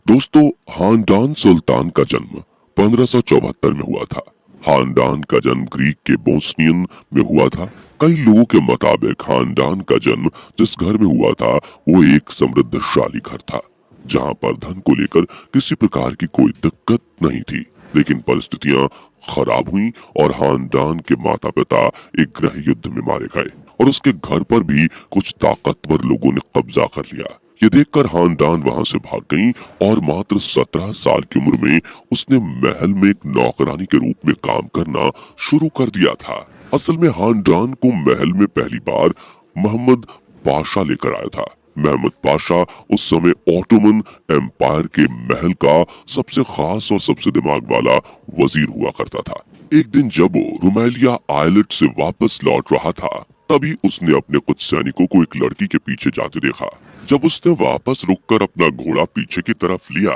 दोस्तों, हानडान सुल्तान का जन्म 1574 में हुआ था। हानडान का जन्म ग्रीक के बोस्नियन में हुआ था। कई लोगों के मुताबिक हानडान का जन्म जिस घर में हुआ था वो एक समृद्धशाली घर था, जहां पर धन को लेकर किसी प्रकार की कोई दिक्कत नहीं थी। लेकिन परिस्थितियां खराब हुई और हानडान के माता पिता एक गृह युद्ध में मारे गए और उसके घर पर भी कुछ ताकतवर लोगों ने कब्जा कर लिया। ये देखकर हानडान वहां से भाग गई और मात्र 17 साल की उम्र में उसने महल में एक नौकरानी के रूप में काम करना शुरू कर दिया था। असल में हानडान को महल में पहली बार मोहम्मद पाशा लेकर आया था। मोहम्मद पाशा उस समय ऑटोमन एम्पायर के महल का सबसे खास और सबसे दिमाग वाला वजीर हुआ करता था। एक दिन जब वो रुमेलिया आइलैंड से वापस लौट रहा था, तभी उसने अपने कुछ सैनिकों को एक लड़की के पीछे जाते देखा। जब उसने वापस रुककर अपना घोड़ा पीछे की तरफ लिया,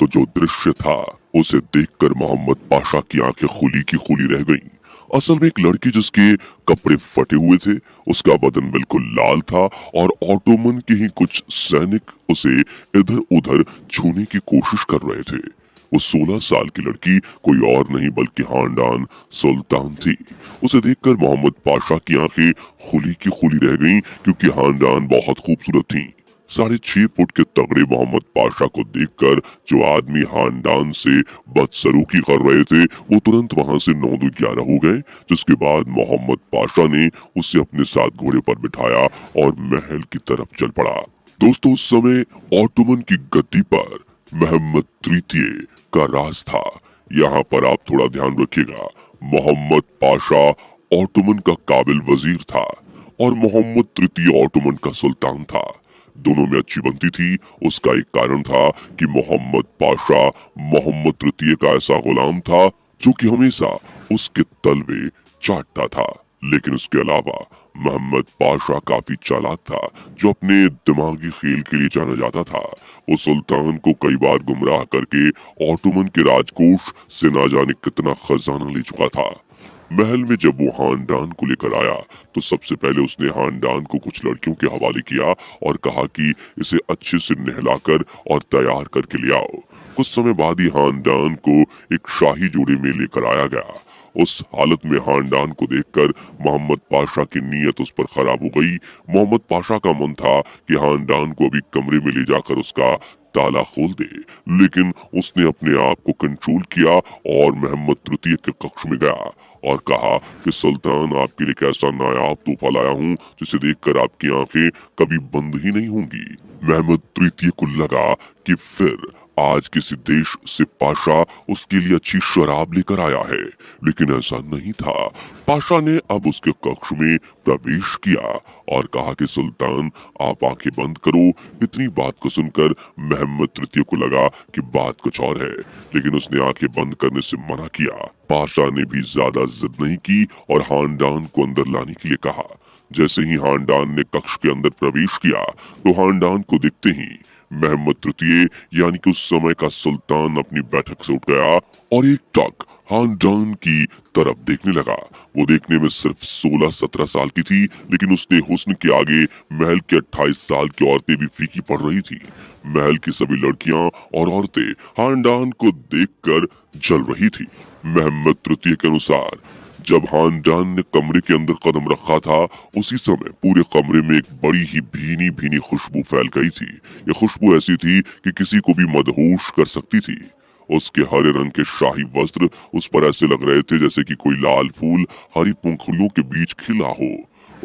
तो जो दृश्य था उसे देखकर मोहम्मद पाशा की आंखें खुली की खुली रह गईं। असल में एक लड़की जिसके कपड़े फटे हुए थे, उसका बदन बिल्कुल लाल था और ऑटोमन के ही कुछ सैनिक उसे इधर उधर छूने की कोशिश कर रहे थे। वो 16 साल की लड़की कोई और नहीं बल्कि हानडान सुल्तान थी। उसे देखकर मोहम्मद पाशा की आंखें खुली की खुली रह गईं, क्योंकि हानडान बहुत खूबसूरत थी। 6.5 फुट के तगड़े मोहम्मद पाशा को देखकर जो आदमी हानडान से बदसलूकी कर रहे थे वो तुरंत वहां से 9-11 हो गए। जिसके बाद मोहम्मद पाशा ने उसे अपने साथ घोड़े पर बिठाया और महल की तरफ चल पड़ा। दोस्तों, उस समय ऑटोमन की गद्दी पर मोहम्मद तृतीय का राज था। यहाँ पर आप थोड़ा ध्यान रखिएगा। मोहम्मद पाशा ऑटोमन का काबिल वजीर था और मोहम्मद तृतीय ऑटोमन का सुल्तान था। दोनों में अच्छी बनती थी। उसका एक कारण था कि मोहम्मद पाशा मोहम्मद तृतीय का ऐसा गुलाम था जो कि हमेशा उसके तलवे चाटता था। लेकिन उसके अलावा मोहम्मद पाशा काफी चालाक था, जो अपने दिमागी खेल के लिए जाना जाता था। वो सुल्तान को कई बार गुमराह करके ऑटोमन के राजकोष से ना जाने कितना खजाना ले चुका था। महल में जब वो हानडान को लेकर आया, तो सबसे पहले उसने हानडान को कुछ लड़कियों के हवाले किया और कहा कि इसे अच्छे से नहलाकर और तैयार करके ले आओ। कुछ समय बाद ही हानडान को एक शाही जोड़े में लेकर आया गया। उस हालत में हानडान को देखकर मोहम्मद पाशा की नीयत उस पर खराब हो गई। मोहम्मद पाशा का मन था कि हानडान को अभी कमरे में ले जाकर उसका ताला खोल दे, लेकिन उसने अपने आप को कंट्रोल किया और मोहम्मद तृतीय के कक्ष में गया और कहा कि सुल्तान, आपके लिए कैसा नायाब तोहफा लाया हूँ जिसे देखकर आपकी आंखें कभी बंद ही नहीं होंगी। मोहम्मद तृतीय को लगा कि फिर आज किसी देश से पाशा उसके लिए अच्छी शराब लेकर आया है, लेकिन ऐसा नहीं था। पाशा ने अब उसके कक्ष में प्रवेश किया और कहा कि सुल्तान, आप आंखें बंद करो। इतनी बात को सुनकर मोहम्मद तृतीय को लगा कि बात कुछ और है, लेकिन उसने आंखें बंद करने से मना किया। पाशा ने भी ज्यादा जिद नहीं की और हानडान को अंदर लाने के लिए कहा। जैसे ही हानडान ने कक्ष के अंदर प्रवेश किया, तो हानडान को देखते ही मोहम्मद तृतीय यानी कि उस समय का सुल्तान अपनी बैठक से उठ गया और एक टक हानडान की तरफ देखने लगा। वो देखने में सिर्फ 16-17 साल की थी, लेकिन उसके हुस्न के आगे महल की 28 साल की औरतें भी फीकी पड़ रही थी। महल की सभी लड़कियां और औरतें हानडान को देखकर जल रही थी। मोहम्मद तृतीय के अनुसार जब हानडान ने कमरे के अंदर कदम रखा था, उसी समय पूरे कमरे में एक बड़ी ही भीनी भीनी खुशबू फैल गई थी। ये खुशबू ऐसी थी कि किसी को भी मदहोश कर सकती थी। उसके हरे रंग के शाही वस्त्र उस पर ऐसे लग रहे थे जैसे कि कोई लाल फूल हरी पंखुड़ियों के बीच खिला हो।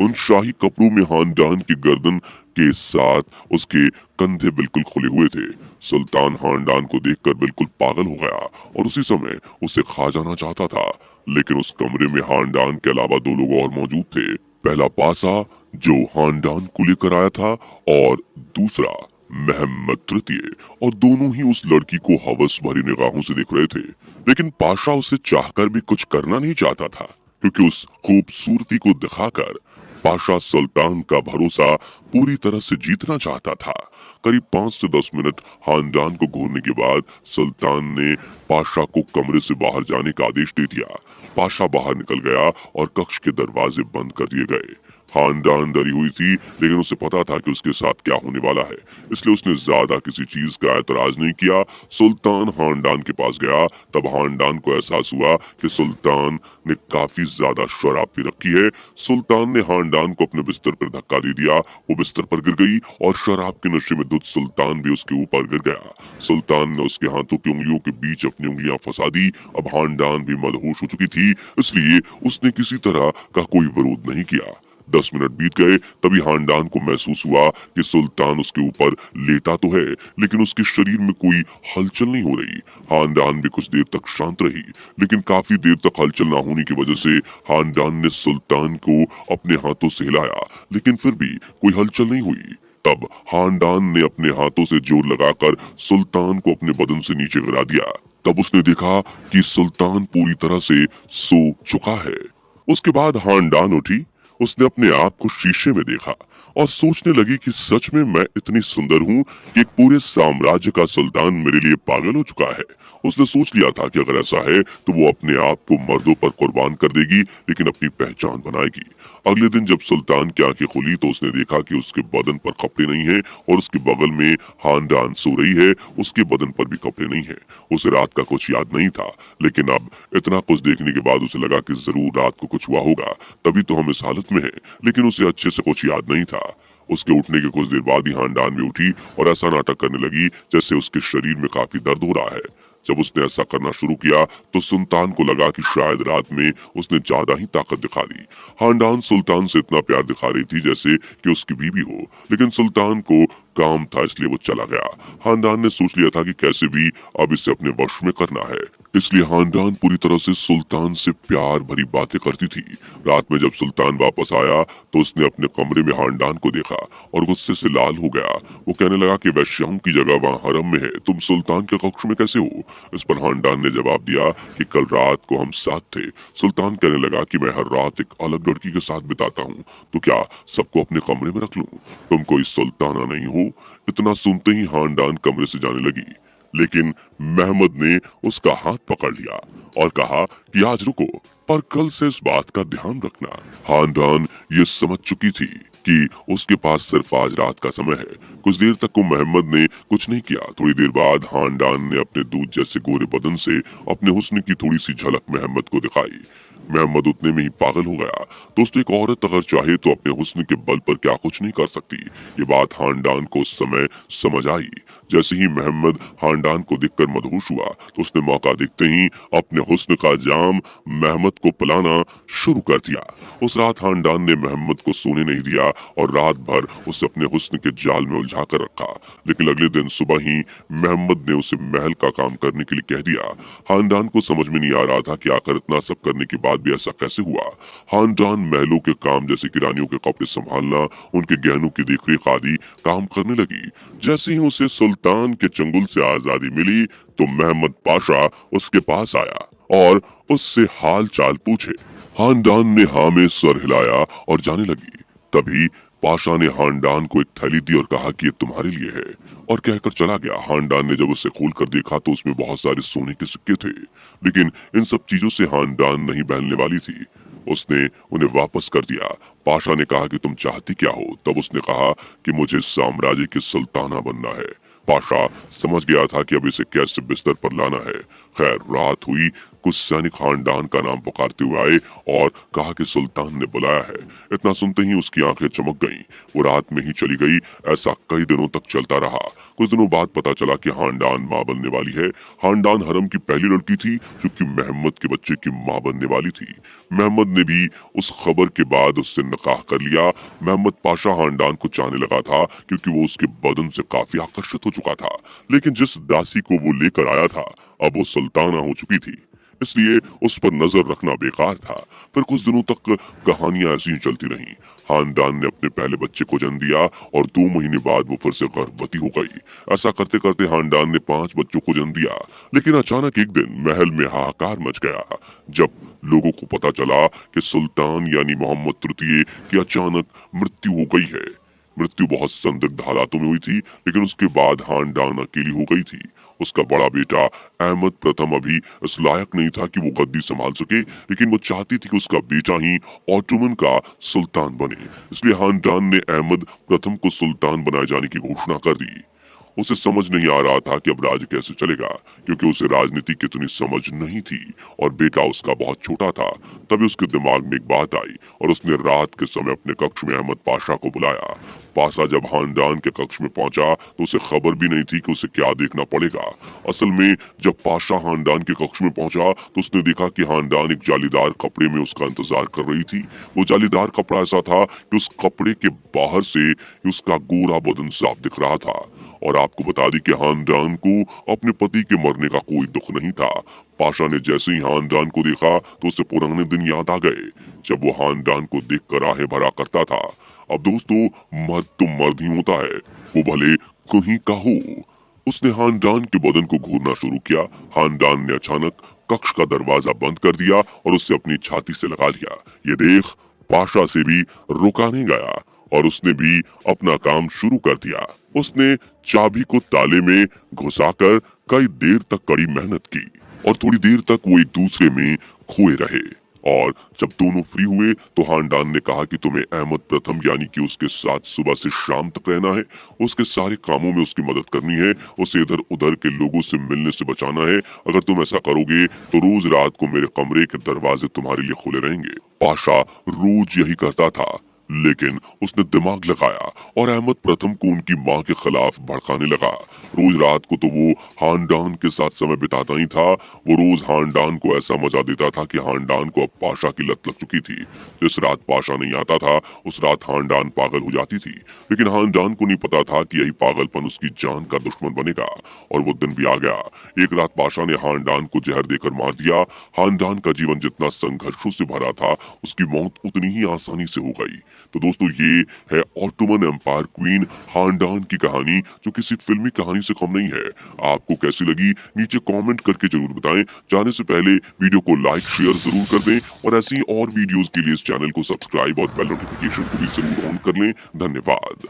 उन शाही कपड़ों में हानडान की गर्दन के साथ उसके कंधे बिल्कुल खुले हुए थे। सुल्तान हानडान को देखकर बिल्कुल पागल हो गया और उसी समय उसे खा जाना चाहता था। लेकिन उस कमरे में हानडान के अलावा दो लोग और मौजूद थे। पहला पासा जो हानडान को लेकर आया था और दूसरा मोहम्मद तृतीय, और दोनों ही उस लड़की को हवस भरी निगाहों से देख रहे थे। लेकिन पाशा उसे चाहकर भी कुछ करना नहीं चाहता था, क्योंकि उस खूबसूरती को दिखाकर पाशा सुल्तान का भरोसा पूरी तरह से जीतना चाहता था। करीब 5 से 10 मिनट हानडान को घूरने के बाद सुल्तान ने पाशा को कमरे से बाहर जाने का आदेश दे दिया। पाशा बाहर निकल गया और कक्ष के दरवाजे बंद कर दिए गए। खानदान डरी हुई थी, लेकिन उसे पता था कि उसके साथ क्या होने वाला है, इसलिए उसने ज्यादा किसी चीज का एतराज नहीं किया। सुल्तान खानदान के पास गया। तब खानदान को एहसास हुआ कि सुल्तान ने काफी ज्यादा शराब पी रखी है। सुल्तान ने खानदान को अपने बिस्तर पर धक्का दे दिया। वो बिस्तर पर गिर गई और शराब के नशे में धुत सुल्तान भी उसके ऊपर गिर गया। सुल्तान ने उसके हाथों की उंगलियों के बीच अपनी उंगलियां फंसा दी। अब खानदान भी मदहोश हो चुकी थी, इसलिए उसने किसी तरह का कोई विरोध नहीं किया। 10 मिनट बीत गए, तभी खानदान को महसूस हुआ कि सुल्तान उसके ऊपर लेटा तो है, लेकिन उसके शरीर में कोई हलचल नहीं हो रही। खानदान भी कुछ देर तक शांत रही, लेकिन काफी देर तक हलचल ना होने की वजह से खानदान ने सुल्तान को अपने हाथों से हिलाया, लेकिन फिर भी कोई हलचल नहीं हुई। तब खानदान ने अपने हाथों से जोर लगाकर सुल्तान को अपने बदन से नीचे गिरा दिया। तब उसने देखा कि सुल्तान पूरी तरह से सो चुका है। उसके बाद खानदान उठी। उसने अपने आप को शीशे में देखा और सोचने लगी कि सच में मैं इतनी सुंदर हूँ कि एक पूरे साम्राज्य का सुल्तान मेरे लिए पागल हो चुका है। उसने सोच लिया था कि अगर ऐसा है तो वो अपने आप को मर्दों पर कुर्बान कर देगी, लेकिन अपनी पहचान बनाएगी। अगले दिन जब सुल्तान की आंखें खुली तो उसने देखा कि उसके बदन पर कपड़े नहीं हैं और उसके बगल में खानदान सो रही है, उसके बदन पर भी कपड़े नहीं हैं। उसे रात का कुछ याद नहीं था, लेकिन अब इतना कुछ देखने के बाद उसे लगा कि जरूर रात को कुछ हुआ होगा, तभी तो हम इस हालत में हैं। लेकिन उसे अच्छे से कुछ याद नहीं था। उसके उठने के कुछ देर बाद ही खानदान भी उठी और ऐसा नाटक करने लगी जैसे उसके शरीर में काफी दर्द हो रहा है। जब उसने ऐसा करना शुरू किया तो सुल्तान को लगा कि शायद रात में उसने ज्यादा ही ताकत दिखा दी। खानदान सुल्तान से इतना प्यार दिखा रही थी जैसे कि उसकी बीवी हो, लेकिन सुल्तान को काम था इसलिए वो चला गया। खानदान ने सोच लिया था कि कैसे भी अब इसे अपने वश में करना है, इसलिए खानदान पूरी तरह से सुल्तान से प्यार भरी बातें करती थी। रात में जब सुल्तान वापस आया तो उसने अपने कमरे में खानदान को देखा और गुस्से से लाल हो गया। वो कहने लगा कि वैश्याओं की जगह वहाँ हरम में है, तुम सुल्तान के कक्ष में कैसे हो? इस पर खानदान ने जवाब दिया कि कल रात को हम साथ थे। सुल्तान कहने लगा कि मैं हर रात एक अलग लड़की के साथ बिताता हूँ, तो क्या सबको अपने कमरे में रख लूं? तुम कोई सुल्ताना नहीं हो। इतना सुनते ही खानदान कमरे से जाने लगी, लेकिन महमद ने उसका हाथ पकड़ लिया और कहा कि आज रुको, पर कल से इस बात का ध्यान रखना। खानदान ये समझ चुकी थी कि उसके पास सिर्फ आज रात का समय है। कुछ देर तक को महमद ने कुछ नहीं किया। थोड़ी देर बाद खानदान ने अपने दूध जैसे गोरे बदन से अपने हुस्न की थोड़ी सी झलक महमद को दिखाई। महमद उतने में ही पागल हो गया। दोस्तों, एक औरत अगर चाहे तो अपने हुस्न के बल पर क्या कुछ नहीं कर सकती। ये बात खानदान को उस समय समझ आई। जैसे ही महमद खानदान को देखकर मदहोश हुआ तो उसने मौका देखते ही अपने हुस्न का जाम महमद को पिलाना शुरू कर दिया। उस रात खानदान ने महमद को सोने नहीं दिया और रात भर उसे अपने हुस्न के जाल में उलझा कर रखा। लेकिन अगले दिन सुबह ही महमद ने उसे महल का काम करने के लिए कह दिया। खानदान को समझ में नहीं आ रहा था कि आखिर इतना सब करने के बाद भी ऐसा कैसे हुआ। खानदान महलों के काम जैसे कि रानियों के कपड़े संभालना, उनके गहनों की देखरेख आदि काम करने लगी। जैसे ही उसे सुल्तान के चंगुल से आजादी मिली तो महमद पाशा उसके पास आया और उससे हाल चाल पूछे। खानदान ने हाँ में सर हिलाया और जाने लगी। तभी पाशा ने खानदान को एक थैली दी और कहा कि ये तुम्हारे लिए है, और कहकर चला गया। खानदान ने जब उसे खोलकर देखा तो उसमें बहुत सारे सोने के सिक्के थे, लेकिन इन सब चीजों से खानदान नहीं बहलने वाली थी। उसने उन्हें वापस कर दिया। पाशा ने कहा कि तुम चाहती क्या हो? तब उसने कहा कि मुझे साम्राज्य की सुल्ताना बनना है। पाशा समझ गया था कि अब इसे कैसे बिस्तर पर लाना है। खैर, रात हुई। कुछ सैनिक खानदान का नाम पुकारते हुए आए और कहा कि सुल्तान ने बुलाया है। इतना सुनते ही उसकी आंखें चमक गईं। वो रात में ही चली गई। ऐसा कई दिनों तक चलता रहा। कुछ दिनों बाद पता चला कि खानदान माँ बनने वाली है। खानदान हरम की पहली लड़की थी जो कि महमद के बच्चे की माँ बनने वाली थी। महमद ने भी उस खबर के बाद उससे निकाह कर लिया। महमद पाशा खानदान को चाहने लगा था क्योंकि वो उसके बदन से काफी आकर्षित हो चुका था, लेकिन जिस दासी को वो लेकर आया था अब वो सुल्ताना हो चुकी थी, इसलिए उस पर नजर रखना बेकार था। फिर कुछ दिनों तक कहानियां ऐसी ही चलती रहीं। खानदान ने अपने पहले बच्चे को जन्म दिया और 2 महीने बाद वो फिर से गर्भवती हो गई। ऐसा करते करते खानदान ने 5 बच्चों को जन्म दिया। लेकिन अचानक एक दिन महल में हाहाकार मच गया जब लोगों को पता चला कि सुल्तान यानी मोहम्मद तृतीय की अचानक मृत्यु हो गई है। मृत्यु बहुत संदिग्ध हालातों में हुई थी, लेकिन उसके बाद खानदान अकेली हो गई थी। उसका बड़ा बेटा अहमद प्रथम अभी इस लायक नहीं था कि वो गद्दी संभाल सके, लेकिन वो चाहती थी कि उसका बेटा ही ऑटोमन का सुल्तान बने। इसलिए खानदान ने अहमद प्रथम को सुल्तान बनाए जाने की घोषणा कर दी। उसे समझ नहीं आ रहा था कि अब राज कैसे चलेगा, क्योंकि उसे राजनीति की इतनी समझ नहीं थी और बेटा उसका बहुत छोटा था। तभी उसके दिमाग में एक बात आई और उसने रात के समय अपने कक्ष में अहमद पाशा को बुलाया। पाशा जब खानदान के कक्ष में पहुंचा तो उसे खबर भी नहीं थी कि उसे क्या देखना पड़ेगा। असल में जब पाशा खानदान के कक्ष में पहुंचा तो उसने देखा कि खानदान एक जालीदार कपड़े में उसका इंतजार कर रही थी। वो जालीदार कपड़ा ऐसा था कि उस कपड़े के बाहर से उसका गोरा बदन साफ दिख रहा था। और आपको बता दी कि खानदान को अपने पति के मरने का कोई दुख नहीं था। पाशा ने जैसे ही खानदान को देखा तो उसे पुराने दिन याद आ गए, जब वो खानदान को देखकर आहें भरा करता था। अब दोस्तों, मर्द तो मर्द ही होता है, वो भले कहीं का हो। उसने खानदान के बदन को घूरना शुरू किया। खानदान ने अचानक कक्ष का दरवाजा बंद कर दिया और उसे अपनी छाती से लगा लिया। ये देख पाशा से भी रुका नहीं गया और उसने भी अपना काम शुरू कर दिया। उसने चाबी को ताले में घुसाकर कई देर तक कड़ी मेहनत की और थोड़ी देर तक वो एक दूसरे में खोए रहे। और जब दोनों फ्री हुए तो खानदान ने कहा कि तुम्हें अहमद प्रथम यानी कि उसके साथ सुबह से शाम तक रहना है, उसके सारे कामों में उसकी मदद करनी है, उसे इधर उधर के लोगों से मिलने से बचाना है। अगर तुम ऐसा करोगे तो रोज रात को मेरे कमरे के दरवाजे तुम्हारे लिए खुले रहेंगे। पाशा रोज यही करता था, लेकिन उसने दिमाग लगाया और अहमद प्रथम को उनकी माँ के खिलाफ भड़काने लगा। रोज रात को तो वो खानदान के साथ समय बिताता ही था। वो रोज खानदान को ऐसा मजा देता था कि खानदान को अब पाशा की लत लग चुकी थी। जिस रात पाशा नहीं आता था उस रात खानदान पागल हो जाती थी, लेकिन खानदान को नहीं पता था कि यही पागलपन उसकी जान का दुश्मन बनेगा। और वो दिन भी आ गया। एक रात पाशा ने खानदान को जहर देकर मार दिया। खानदान का जीवन जितना संघर्षों से भरा था, उसकी मौत उतनी ही आसानी से हो गई। तो दोस्तों, ये है ऑटोमन एम्पायर क्वीन खानदान की कहानी, जो किसी फिल्मी कहानी से कम नहीं है। आपको कैसी लगी नीचे कमेंट करके जरूर बताएं। जाने से पहले वीडियो को लाइक शेयर जरूर कर दें और ऐसी और वीडियोस के लिए इस चैनल को सब्सक्राइब और बेल नोटिफिकेशन को भी जरूर ऑन कर लें। धन्यवाद।